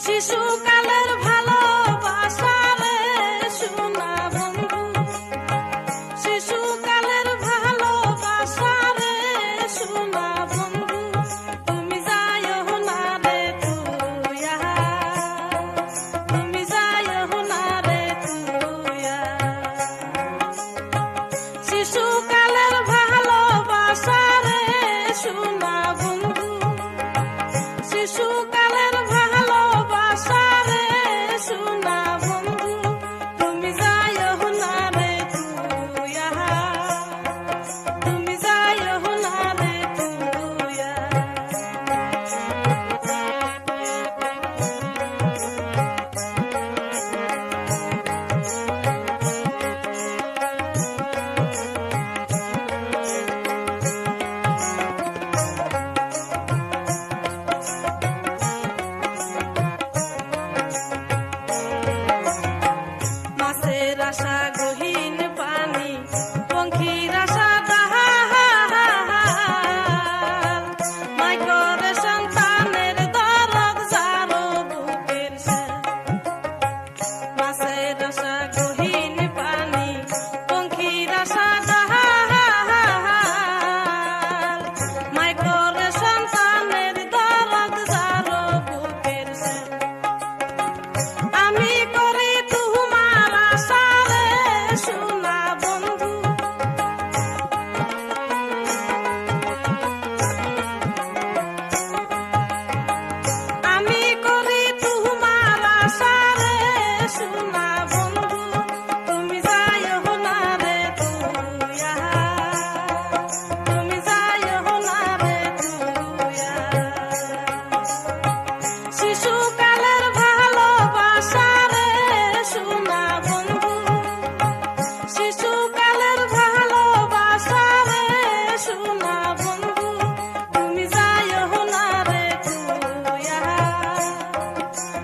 শিশুকালের ভালোবাসা রে সোনা বন্ধু, শিশুকালের ভালোবাসা রে সোনা বন্ধু, তুমি যাইও না রে তুইয়া, তুমি যাইও না রে তুইয়া। শিশুকালের ভালোবাসা রে সোনা বন্ধু, শিশুকালের ভালোবাসা রে সোনা বন্ধু, তুমি যাইও না রে তুইয়া, তুমি যাইও না রে তুইয়া। মাছের আশা গহীন পানি, পঙ্খির আশা ডাহার, মাই করে সন্তানের দরদ যারো বুকের সার। মাছের আশা গহীন পানি, পঙ্খির আশা ডাহার, মাই করে সন্তানের দরদ যারো বুকের সার। আমি করি তোমার আশা রে সোনা বন্ধু, আমি করি তোমার আশা রে সোনা বন্ধু, তুমি যাইও না রে তুইয়া, তুমি যাইও না রে তুইয়া। শিশুকালের ভালোবাসা রে সোনা বন্ধু, শিশুকালের ভালোবাসা রে সোনা বন্ধু, তুমি যাইও না রে তুইয়া,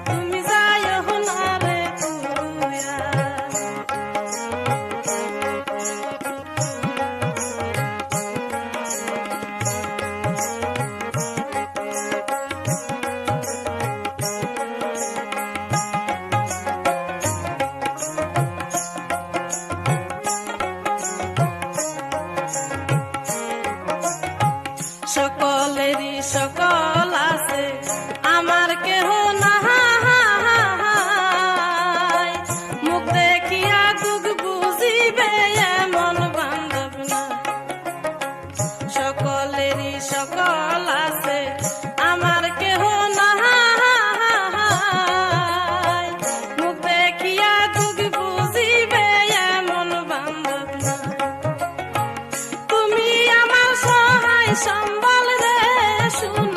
তুমি যাইও না রে তুইয়া। সকলেরই সকল আছে, আমার কেহ নাই, মুখ দেখিয়া দুঃখ বুঝিবে এমন বান্ধব না। সকলেরই সকল আছে, আমার কেহ নাই, মুখ দেখিয়া দুঃখ বুঝিবে এমন বান্ধব না। তুমি আমার সহায় সম্বল রে সোনা